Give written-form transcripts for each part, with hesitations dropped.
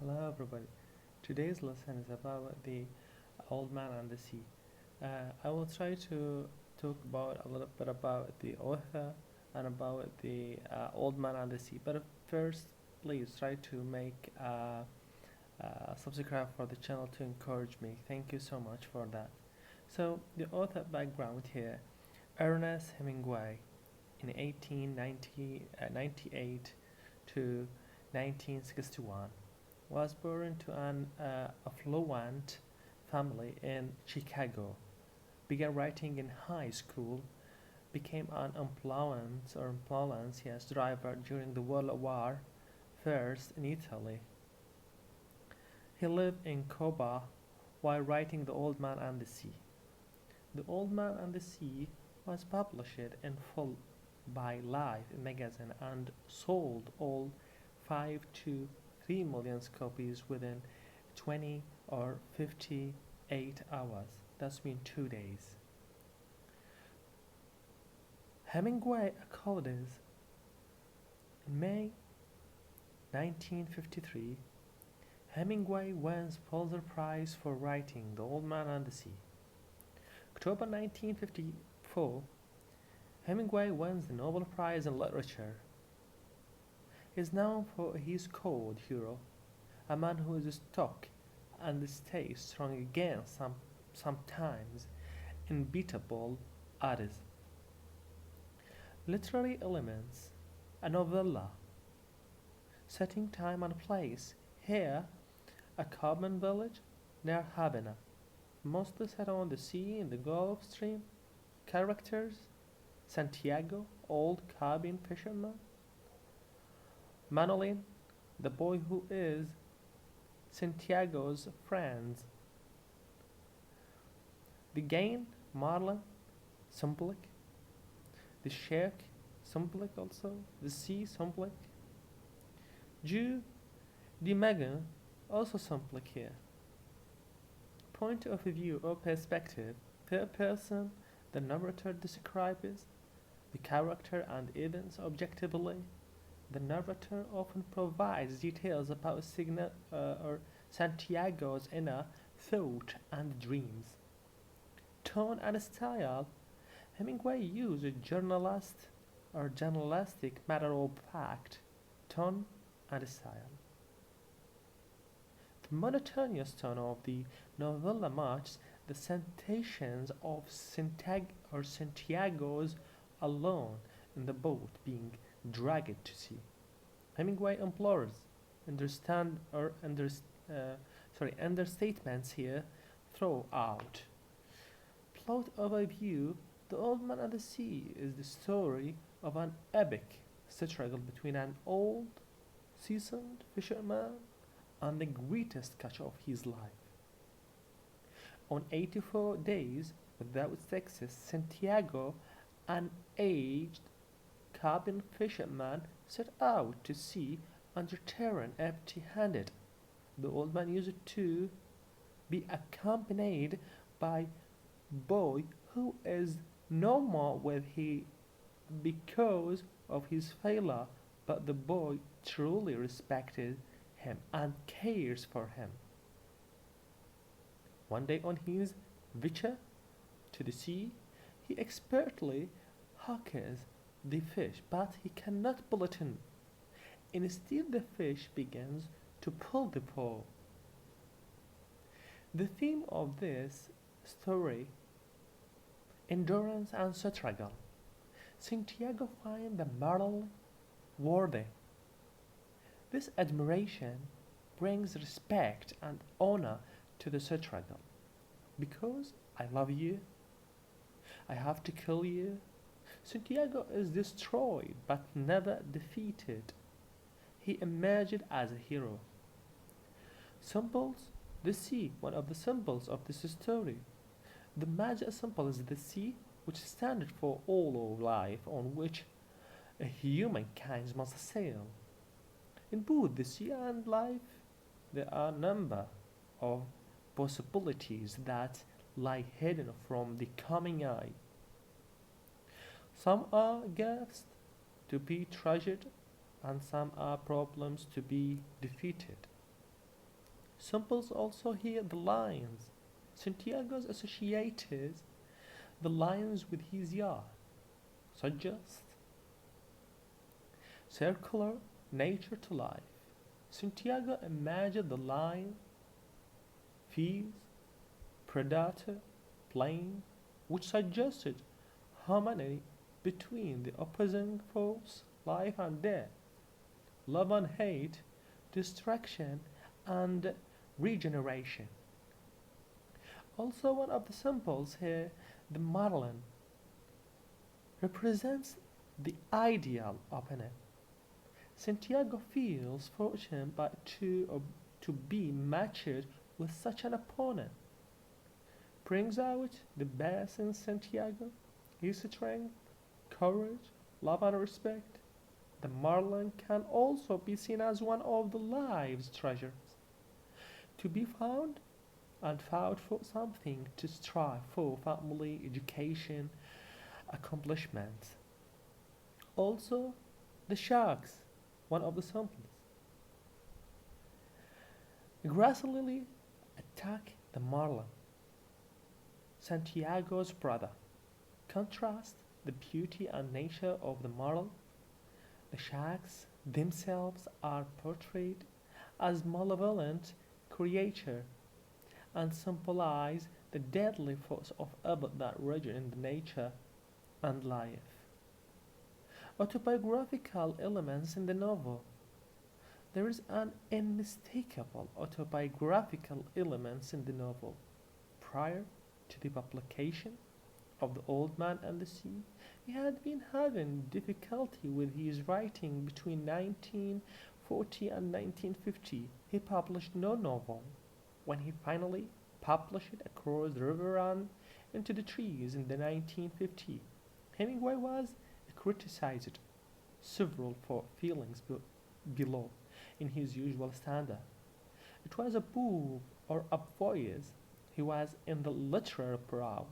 Hello, everybody. Today's lesson is about the old man and the sea. I will try to talk about a little bit about the author and about the old man and the sea. But first, please try to make subscribe for the channel to encourage me. Thank you so much for that. So, the author background here: Ernest Hemingway in 1898 to 1961 was born to an affluent family in Chicago, began writing in high school, became an ambulance driver during the World War First in Italy. He lived in Cuba while writing The Old Man and the Sea. The Old Man and the Sea was published in full by Life magazine and sold all 5 to 3 million copies within 20 or 58 hours. That's mean 2 days. Hemingway accorded in May 1953. Hemingway wins Pulitzer Prize for writing The Old Man and the Sea. October 1954, Hemingway wins the Nobel Prize in Literature. He is known for his code hero, a man who is stuck and stays strong against sometimes unbeatable odds. Literary elements: a novella, setting, time and place. Here, a Cuban village near Havana, mostly set on the sea in the Gulf Stream. Characters: Santiago, old cabin fisherman; Manolin, the boy who is Santiago's friend; the Gain, Marlin, Sumblik; the Sheikh, Sumblik also; the Sea, Sumblik; Jew, the Megan, also Sumblik here. Point of view or perspective: third person, the narrator describes the character and events objectively. The narrator often provides details about or Santiago's inner thought and dreams. Tone and style: Hemingway used journalistic matter-of-fact tone and style. The monotonous tone of the novella matches the sensations of Santiago's alone in the boat being dragged to sea. Hemingway implores understatements here throughout. Plot overview: The Old Man and the Sea is the story of an epic struggle between an old, seasoned fisherman and the greatest catch of his life. On 84 days without success, Santiago, an aged cabin fisherman, set out to sea and returned empty-handed. The old man used to be accompanied by boy who is no more with him because of his failure, but the boy truly respected him and cares for him. One day on his venture to the sea, he expertly hooks the fish, but he cannot pull it in. Instead, the fish begins to pull the pole. The theme of this story: endurance and struggle. Santiago finds the moral worthy. This admiration brings respect and honor to the struggle. Because I love you, I have to kill you. Santiago is destroyed but never defeated. He emerged as a hero. Symbols: the sea, one of the symbols of this story. The major symbol is the sea, which stands for all of life on which humankind must sail. In both the sea and life, there are a number of possibilities that lie hidden from the coming eye. Some are gifts to be treasured, and some are problems to be defeated. Samples also hear the lines. Santiago's associated the lines with his yacht, suggest circular nature to life. Santiago imagined the line, fees, predator, plane, which suggested harmony between the opposing force, life and death, love and hate, destruction and regeneration. Also, one of the symbols here, the Marlin, represents the ideal opponent. Santiago feels fortunate to be matched with such an opponent. Brings out the best in Santiago, his strength, courage, love, and respect. The Marlin can also be seen as one of the life's treasures, to be found and fought for something to strive for family, education, accomplishments. Also, the sharks, one of the samples, aggressively attack the marlin, Santiago's brother. Contrast the beauty and nature of the marlin. The sharks themselves are portrayed as malevolent creatures and symbolize the deadly force of about that region in the nature and life. Autobiographical elements in the novel. There is an unmistakable autobiographical elements in the novel. Prior to the publication of The Old Man and the Sea, he had been having difficulty with his writing between 1940 and 1950. He published no novel. When he finally published Across the River and Into the Trees in the 1950, Hemingway was criticized several for feelings below in his usual standard. It was a book or a voice. He was in the literary proud,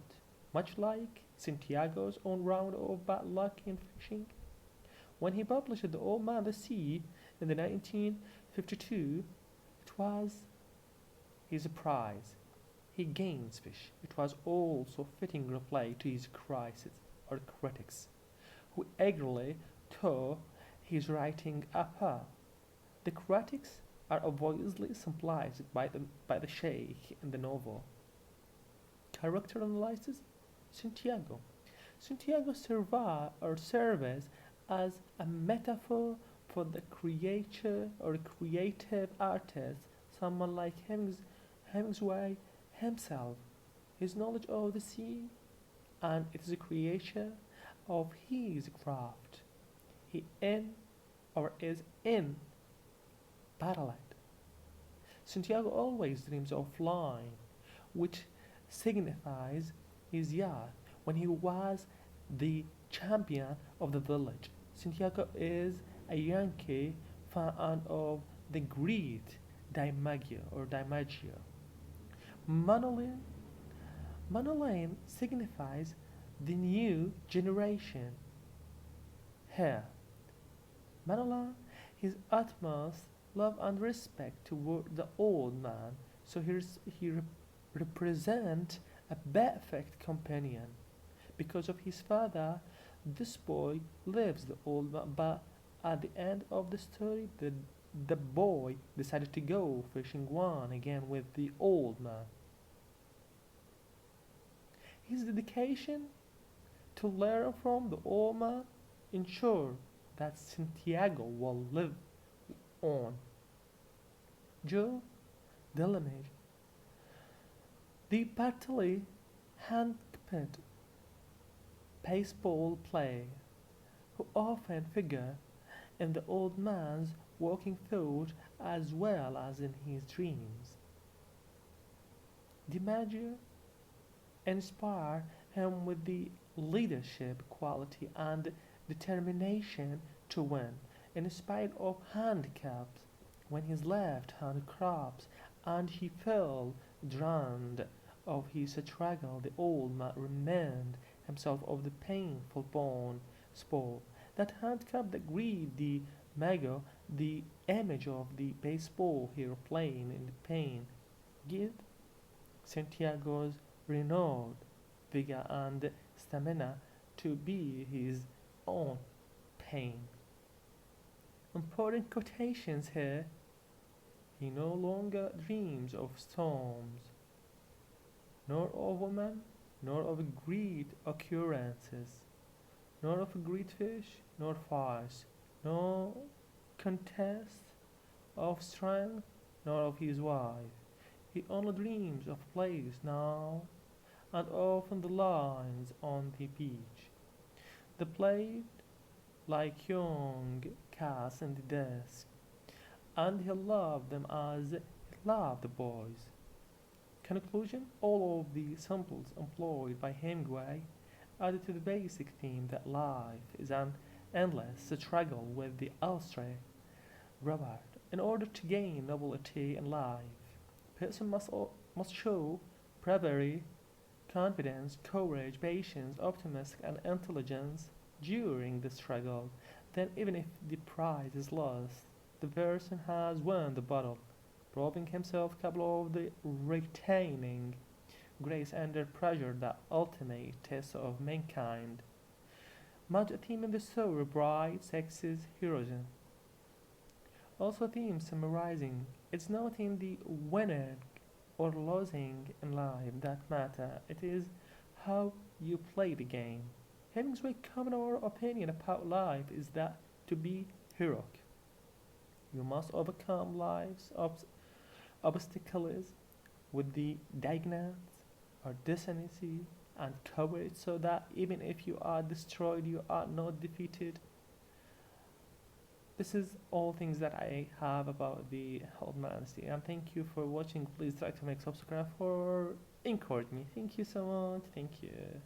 much like Santiago's own round of bad luck in fishing. When he published The Old Man and the Sea in the 1952, it was his prize. He gains fish. It was also fitting reply to his crisis or critics, who eagerly tore his writing apart. The critics are obviously symbolized by the sheikh in the novel. Character analysis. Santiago. Santiago serves as a metaphor for the creator or creative artist, someone like Hemingway himself. His knowledge of the sea and its creation of his craft. He is in Parallel. Santiago always dreams of flying, which signifies his yacht when he was the champion of the village. Santiago is a Yankee fan of the great DiMaggio. Manolin, Manolin signifies the new generation. Here, Manolin his utmost love and respect toward the old man, so he represents a perfect companion. Because of his father, this boy lives the old man, but at the end of the story, the boy decided to go fishing one again with the old man. His dedication to learn from the old man ensure that Santiago will live on. Joe Delamere, the partly handpicked baseball player who often figure in the old man's waking thought as well as in his dreams. DiMaggio inspired him with the leadership quality and determination to win, in spite of handicaps. When his left hand cramped and he fell drowned of his struggle, the old man reminded himself of the painful bone spore that handcuffed the greedy Mago The image of the baseball hero playing in the pain gives Santiago's renewed vigor and stamina to be his own pain. Important quotations here. He no longer dreams of storms, nor of women, nor of great occurrences, nor of great fish, nor fires, no contest of strength, nor of his wife. He only dreams of place now, and often the lines on the beach. They played like young cats in the desk, and he loved them as he loved the boys. Conclusion. All of the samples employed by Hemingway added to the basic theme that life is an endless struggle with the Austrian Robert. In order to gain nobility in life, a person must show bravery, confidence, courage, patience, optimism, and intelligence during the struggle. Then, even if the prize is lost, the person has won the battle, proving himself capable of the retaining grace under pressure, the ultimate test of mankind. Much a theme in the story: bright, sexy heroism. Also, a theme summarizing it's not in the winning or losing in life that matter, it is how you play the game. Hemingway's common opinion about life is that to be heroic, you must overcome life's obstacles with the dignity or decency and courage so that even if you are destroyed, you are not defeated. This is all things that I have about the Old Man Honesty, and thank you for watching. Please try to make subscribe for encourage me. Thank you so much. Thank you.